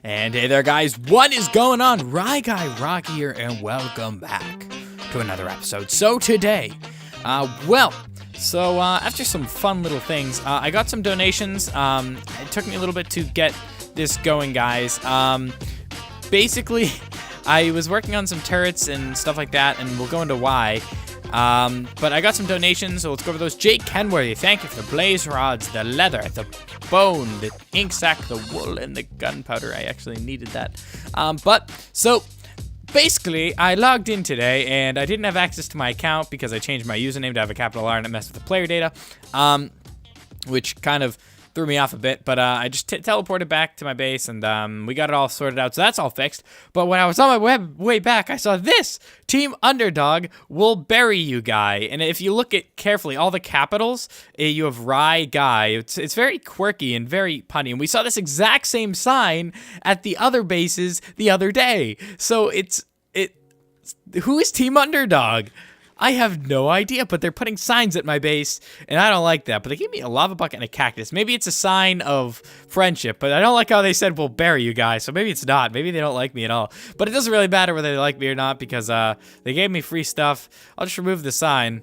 And hey there, guys, what is going on? Rye Guy Rock here, and welcome back to another episode. So today, after some fun little things, I got some donations. It took me a little bit to get this going, guys. Basically, I was working on some turrets and stuff like that, and we'll go into why. But I got some donations, so let's go over those. Jake Kenworthy, thank you for the blaze rods, the leather, the bone, the ink sac, the wool, and the gunpowder. I actually needed that. So basically, I logged in today, and I didn't have access to my account because I changed my username to have a capital R and it messed with the player data, which kind of threw me off a bit, but I just teleported back to my base, and we got it all sorted out, so that's all fixed. But when I was on my way back, I saw this Team Underdog will bury you guy, and if you look at carefully all the capitals, you have Rye Guy. It's very quirky and very punny, and we saw this exact same sign at the other bases the other day. So who is Team Underdog? I have no idea, but they're putting signs at my base, and I don't like that. But they gave me a lava bucket and a cactus. Maybe it's a sign of friendship, but I don't like how they said, we'll bury you guys, so maybe it's not. Maybe they don't like me at all. But it doesn't really matter whether they like me or not, because they gave me free stuff. I'll just remove the sign.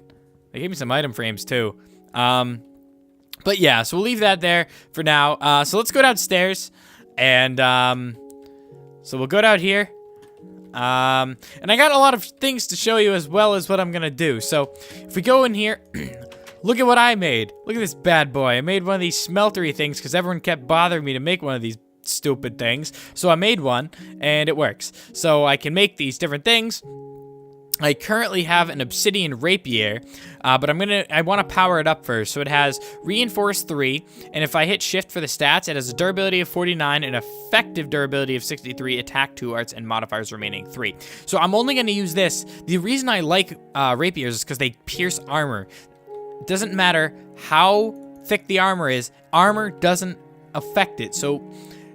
They gave me some item frames, too. But yeah, so we'll leave that there for now. So let's go downstairs, and so we'll go down here. And I got a lot of things to show you as well as what I'm gonna do. So if we go in here, look at what I made. Look at this bad boy. I made one of these smeltery things because everyone kept bothering me to make one of these stupid things. So I made one, and it works. So I can make these different things. I currently have an obsidian rapier, but I want to power it up first. So it has reinforce 3, and if I hit shift for the stats, it has a durability of 49, an effective durability of 63, attack 2 arts, and modifiers remaining 3. So I'm only going to use this. The reason I like rapiers is because they pierce armor. It doesn't matter how thick the armor is, armor doesn't affect it. So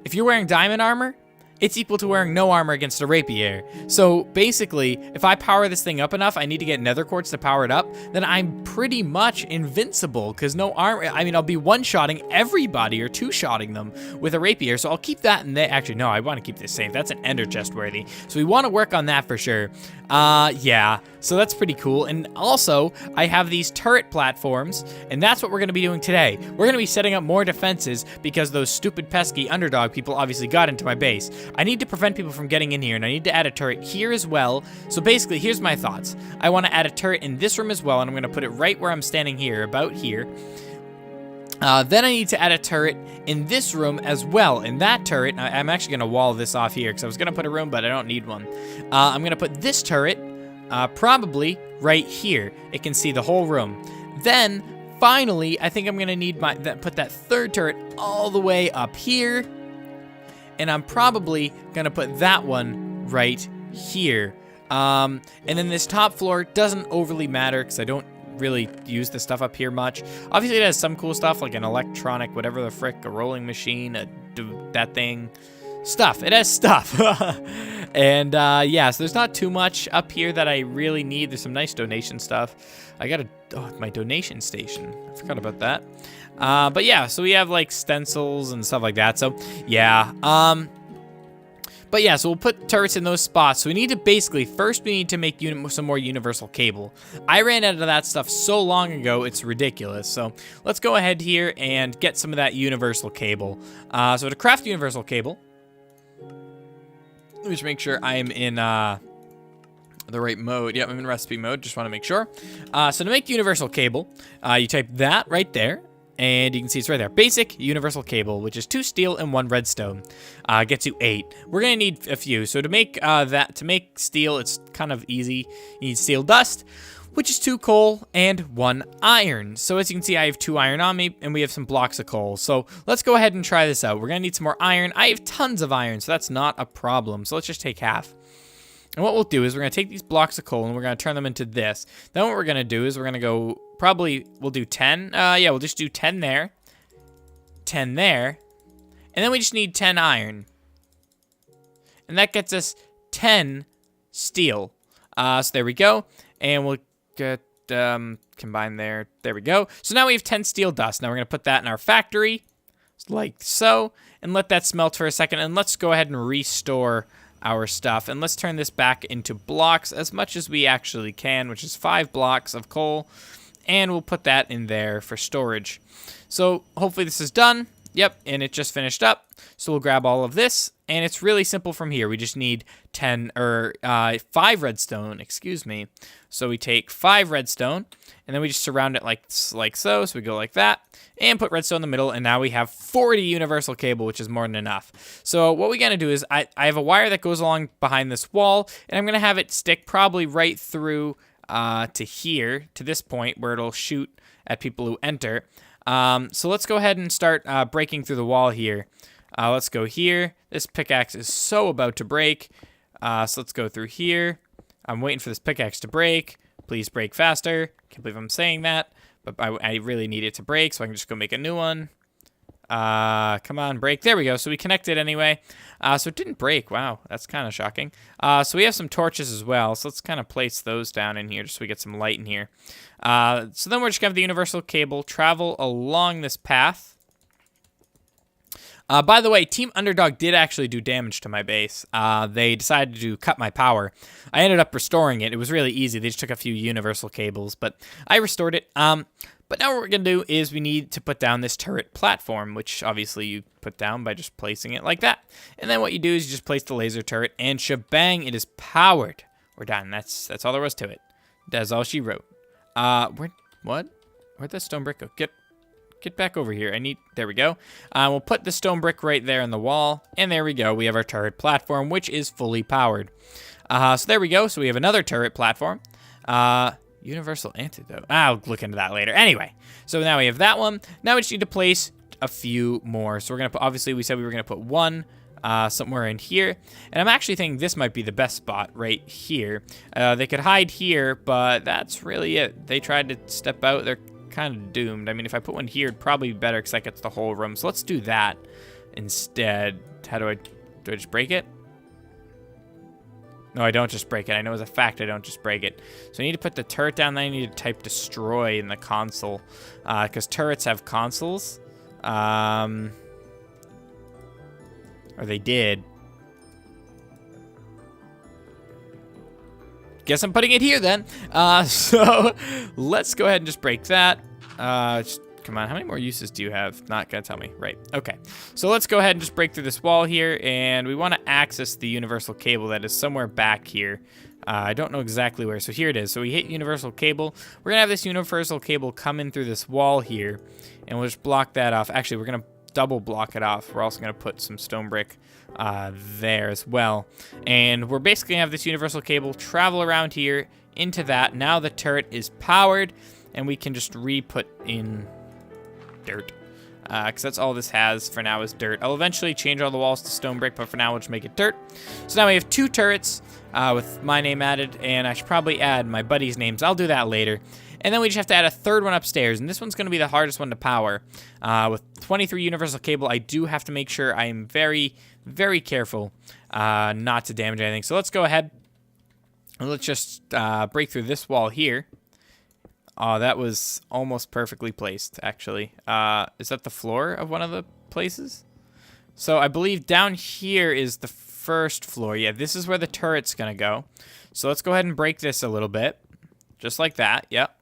if you're wearing diamond armor, it's equal to wearing no armor against a rapier. So basically, if I power this thing up enough, I need to get nether quartz to power it up, then I'm pretty much invincible, because no armor, I mean, I'll be one-shotting everybody or two-shotting them with a rapier, so I'll keep that in there. Actually, no, I want to keep this safe. That's an ender chest worthy. So we want to work on that for sure. Yeah, so that's pretty cool. And also, I have these turret platforms, and that's what we're going to be doing today. We're going to be setting up more defenses because those stupid pesky underdog people obviously got into my base. I need to prevent people from getting in here, and I need to add a turret here as well. So basically, here's my thoughts. I want to add a turret in this room as well, and I'm going to put it right where I'm standing here, about here. Then I need to add a turret in this room as well. In that turret, I'm actually going to wall this off here because I was going to put a room, but I don't need one. I'm going to put this turret probably right here. It can see the whole room. Then, finally, I think I'm going to need put that third turret all the way up here. And I'm probably going to put that one right here. And then this top floor doesn't overly matter because I don't really use the stuff up here much. Obviously, it has some cool stuff like an electronic, whatever the frick, a rolling machine, that thing. Stuff. It has stuff. And yeah, so there's not too much up here that I really need. There's some nice donation stuff. I got my donation station. I forgot about that. But yeah, so we have like stencils and stuff like that. So yeah, but yeah, so we'll put turrets in those spots. So we need to basically, first we need to make some more universal cable. I ran out of that stuff so long ago, it's ridiculous. So let's go ahead here and get some of that universal cable. So to craft universal cable, let me just make sure I am in the right mode. Yep, I'm in recipe mode, just want to make sure. So to make universal cable, you type that right there. And you can see it's right there. Basic universal cable, which is 2 steel and 1 redstone. Gets you 8. We're gonna need a few. So to make to make steel, it's kind of easy. You need steel dust, which is 2 coal and 1 iron. So as you can see, I have 2 iron on me, and we have some blocks of coal. So let's go ahead and try this out. We're gonna need some more iron. I have tons of iron, so that's not a problem. So let's just take half. And what we'll do is we're going to take these blocks of coal and we're going to turn them into this. Then what we're going to do is we're going to go, we'll do 10. Yeah, we'll just do 10 there. 10 there. And then we just need 10 iron. And that gets us 10 steel. So there we go. And we'll get, combine there. There we go. So now we have 10 steel dust. Now we're going to put that in our factory. like so, and let that smelt for a second, and let's go ahead and restore our stuff, and let's turn this back into blocks as much as we actually can, which is 5 blocks of coal, and we'll put that in there for storage. So hopefully this is done. Yep, and it just finished up. So we'll grab all of this, and it's really simple from here. We just need 5 redstone, excuse me. So we take 5 redstone, and then we just surround it like so. So we go like that, and put redstone in the middle, and now we have 40 universal cable, which is more than enough. So what we're gonna do is I have a wire that goes along behind this wall, and I'm gonna have it stick probably right through to here, to this point where it'll shoot at people who enter. So let's go ahead and start breaking through the wall here. Let's go here. This pickaxe is so about to break. So let's go through here. I'm waiting for this pickaxe to break. Please break faster. Can't believe I'm saying that, but I really need it to break, so I can just go make a new one. Come on, break. There we go. So we connected anyway. So it didn't break. Wow, that's kind of shocking. So we have some torches as well. So let's kind of place those down in here just so we get some light in here. So then we're just going to have the universal cable travel along this path. By the way, Team Underdog did actually do damage to my base. They decided to cut my power. I ended up restoring it. It was really easy. They just took a few universal cables, but I restored it. But now what we're going to do is we need to put down this turret platform, which obviously you put down by just placing it like that. And then what you do is you just place the laser turret, and shebang, it is powered. We're done. That's all there was to it. That's all she wrote. What? Where'd that stone brick go? Get back over here. There we go. We'll put the stone brick right there in the wall, and there we go. We have our turret platform, which is fully powered. So there we go. So we have another turret platform. Universal antidote. I'll look into that later. Anyway, so now we have that one. Now we just need to place a few more. So we're gonna put, obviously we said we were gonna put one somewhere in here, and I'm actually thinking this might be the best spot right here. They could hide here, but that's really it. They tried to step out. They're kind of doomed. I mean, if I put one here, it'd probably be better because that gets the whole room. So let's do that instead. How do I just break it? No, I don't just break it. I know as a fact I don't just break it. So I need to put the turret down, then I need to type destroy in the console. Because turrets have consoles. Or they did. Guess I'm putting it here then. So let's go ahead and just break that. Come on, how many more uses do you have? Not gonna tell me. Right, okay. So let's go ahead and just break through this wall here, and we wanna access the universal cable that is somewhere back here. I don't know exactly where, so here it is. So we hit universal cable. We're gonna have this universal cable come in through this wall here, and we'll just block that off. Actually, we're gonna double block it off. We're also gonna put some stone brick there as well. And we're basically gonna have this universal cable travel around here into that. Now the turret is powered, and we can just re-put in dirt, because that's all this has for now is dirt. I'll eventually change all the walls to stone brick, but for now we'll just make it dirt. So now we have 2 turrets with my name added, and I should probably add my buddies' names. I'll do that later. And then we just have to add a 3rd one upstairs, and this one's going to be the hardest one to power. With 23 universal cable, I do have to make sure I am very, very careful not to damage anything. So let's go ahead and let's just break through this wall here. Oh, that was almost perfectly placed, actually. Is that the floor of one of the places? So I believe down here is the first floor. Yeah, this is where the turret's gonna go. So let's go ahead and break this a little bit. Just like that, yep.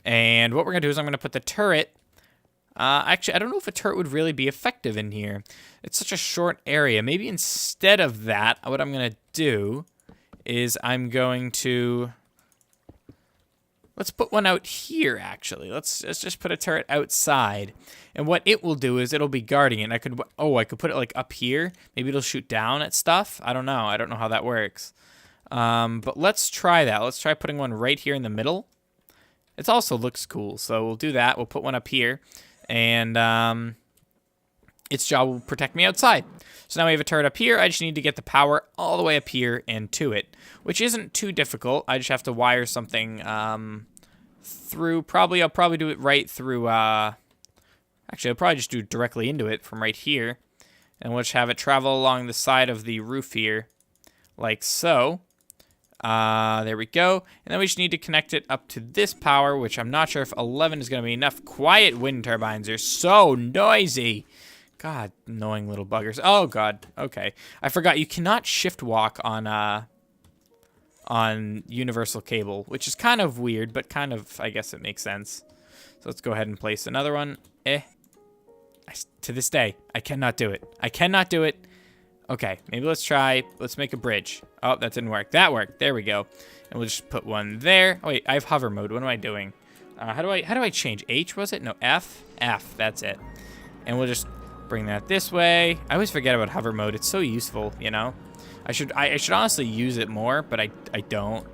And what we're gonna do is I'm gonna put the turret. Actually, I don't know if a turret would really be effective in here. It's such a short area. Maybe instead of that, what I'm gonna do is I'm going to... Let's put one out here, actually. Let's just put a turret outside. And what it will do is it'll be guarding it. And I could put it like up here. Maybe it'll shoot down at stuff. I don't know. I don't know how that works. But let's try that. Let's try putting one right here in the middle. It also looks cool. So we'll do that. We'll put one up here. And its job will protect me outside. So now we have a turret up here. I just need to get the power all the way up here and to it, which isn't too difficult. I just have to wire something through. I'll probably do it right through. Actually, I'll probably just do it directly into it from right here, and we'll just have it travel along the side of the roof here, like so. There we go. And then we just need to connect it up to this power, which I'm not sure if 11 is going to be enough. Quiet, wind turbines are so noisy. God, annoying little buggers. Oh, God. Okay. I forgot you cannot shift walk on universal cable, which is kind of weird, but kind of, I guess it makes sense. So let's go ahead and place another one. To this day, I cannot do it. I cannot do it. Okay, maybe let's make a bridge. Oh, that didn't work. That worked. There we go. And we'll just put one there. Oh, wait, I have hover mode. What am I doing? How do I change? H, was it? No, F? F, that's it. And we'll just bring that this way. I always forget about hover mode. It's so useful, you know? I should honestly use it more, but I don't.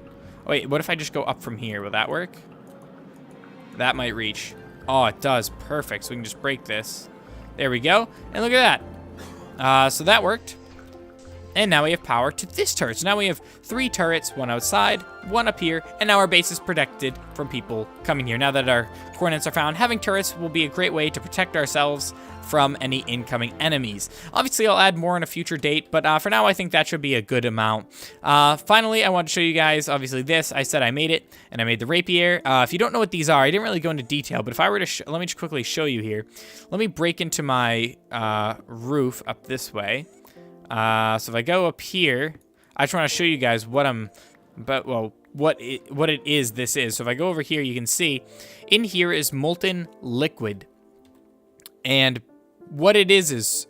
Oh, wait, what if I just go up from here? Will that work? That might reach. Oh, it does. Perfect. So we can just break this. There we go. And look at that. So that worked. And now we have power to this turret. So now we have 3 turrets, one outside, one up here, and now our base is protected from people coming here. Now that our coordinates are found, having turrets will be a great way to protect ourselves from any incoming enemies. Obviously, I'll add more on a future date, but for now, I think that should be a good amount. Finally, I want to show you guys, obviously this, I said I made it, and I made the rapier. If you don't know what these are, I didn't really go into detail, but if I were to, let me just quickly show you here. Let me break into my roof up this way. So if I go up here, I just want to show you guys what what it is this is. So if I go over here, you can see in here is molten liquid. And what it is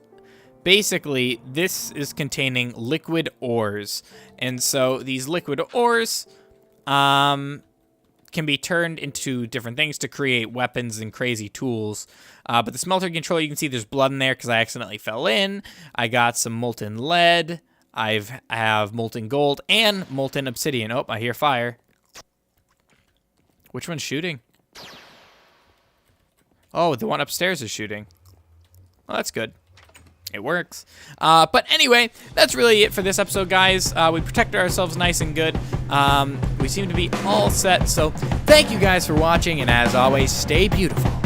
basically this is containing liquid ores. And so these liquid ores can be turned into different things to create weapons and crazy tools. But the smelter controller, you can see there's blood in there because I accidentally fell in. I got some molten lead. I have molten gold and molten obsidian. Oh, I hear fire. Which one's shooting? Oh, the one upstairs is shooting. Well, that's good. It works. But anyway, that's really it for this episode, guys. We protected ourselves nice and good. We seem to be all set. So thank you guys for watching. And as always, stay beautiful.